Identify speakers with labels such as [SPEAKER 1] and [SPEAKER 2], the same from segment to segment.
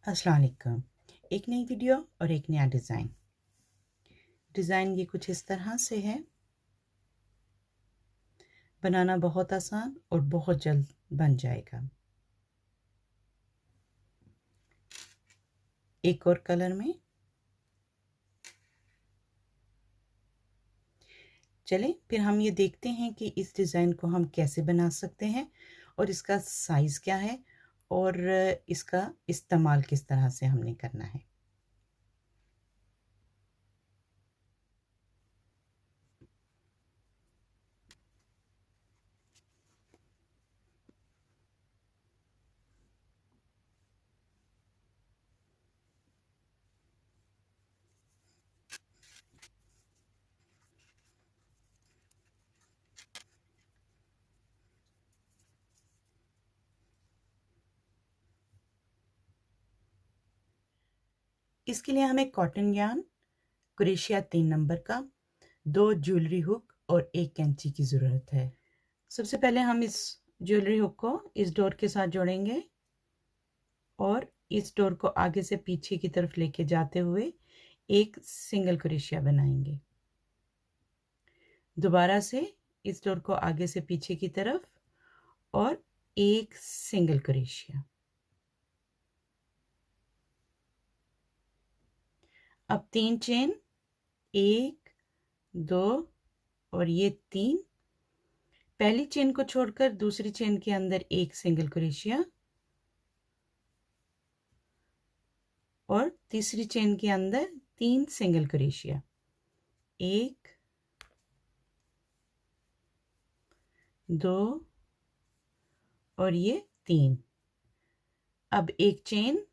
[SPEAKER 1] अस्सलाम वालेकुम। एक नई वीडियो और एक नया डिज़ाइन ये कुछ इस तरह से है। बनाना बहुत आसान और बहुत जल्द बन जाएगा। एक और कलर में। चलें फिर हम ये देखते हैं कि इस डिज़ाइन को हम कैसे बना सकते हैं और इसका साइज़ क्या है और इसका इस्तेमाल किस तरह से हमने करना है। इसके लिए हमें कॉटन यार्न, क्रोशिया 3 नंबर का, 2 ज्वेलरी हुक और 1 कैंची की ज़रूरत है। सबसे पहले हम इस ज्वेलरी हुक को इस डोर के साथ जोड़ेंगे और इस डोर को आगे से पीछे की तरफ लेके जाते हुए एक सिंगल क्रोशिया बनाएंगे। दोबारा से इस डोर को आगे से पीछे की तरफ और एक सिंगल क्रोशिया। अब 3 चेन, 1 2 और ये 3। पहली चेन को छोड़कर दूसरी चेन के अंदर एक सिंगल क्रोशिया और तीसरी चेन के अंदर 3 सिंगल क्रोशिया। 1 2 और ये 3। अब एक चेन,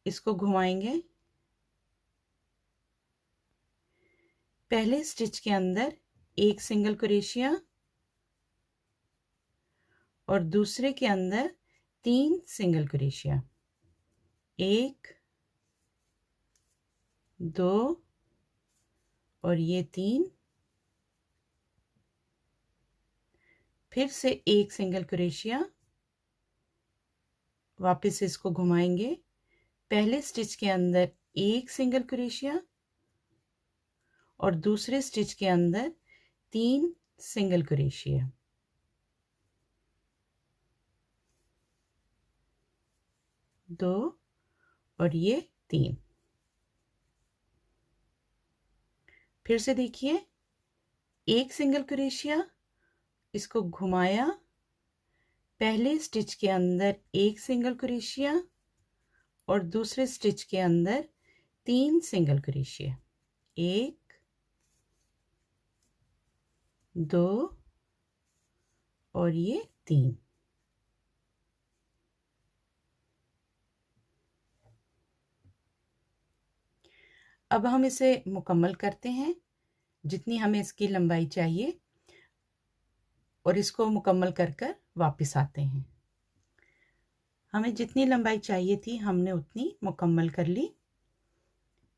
[SPEAKER 1] इसको घुमाएंगे। पहले स्टिच के अंदर एक सिंगल क्रोशिया और दूसरे के अंदर 3 सिंगल क्रोशिया। 1 2 और ये 3। फिर से एक सिंगल क्रोशिया, वापस इसको घुमाएंगे। पहले स्टिच के अंदर एक सिंगल क्रोशिया और दूसरे स्टिच के अंदर 3 सिंगल क्रोशिया। 2 और ये 3। फिर से देखिए, एक सिंगल क्रोशिया, इसको घुमाया। पहले स्टिच के अंदर एक सिंगल क्रोशिया और दूसरे स्टिच के अंदर 3 सिंगल क्रोशिया। 1 2 और ये 3। अब हम इसे मुकम्मल करते हैं जितनी हमें इसकी लंबाई चाहिए और इसको मुकम्मल कर कर वापस आते हैं। हमें जितनी लंबाई चाहिए थी हमने उतनी मुकम्मल कर ली।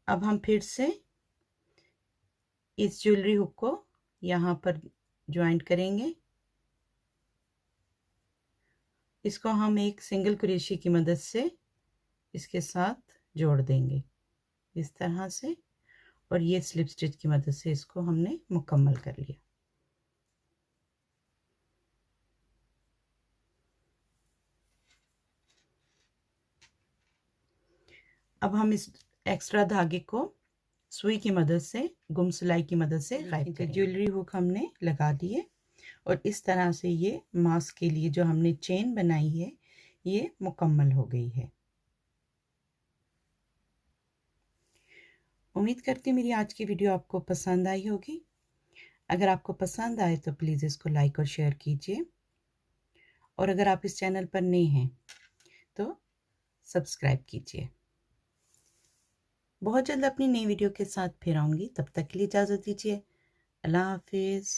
[SPEAKER 1] अब हम फिर से इस ज्वेलरी हुक को यहाँ पर ज्वाइंट करेंगे। इसको हम एक सिंगल क्रोशिया की मदद से इसके साथ जोड़ देंगे इस तरह से, और ये स्लिप स्टिच की मदद से इसको हमने मुकम्मल कर लिया। अब हम इस एक्स्ट्रा धागे को सुई की मदद से, गुम सिलाई की मदद से गायब करेंगे। ज्वेलरी हुक हमने लगा दिए और इस तरह से ये मास्क के लिए जो हमने चेन बनाई है ये मुकम्मल हो गई है। उम्मीद करती हूँ मेरी आज की वीडियो आपको पसंद आई होगी। अगर आपको पसंद आए तो प्लीज़ इसको लाइक और शेयर कीजिए, और अगर आप इस चैनल पर नए हैं तो सब्सक्राइब कीजिए। बहुत जल्द अपनी नई वीडियो के साथ फिर आऊँगी, तब तक के लिए इजाज़त दीजिए। अल्लाह हाफिज़।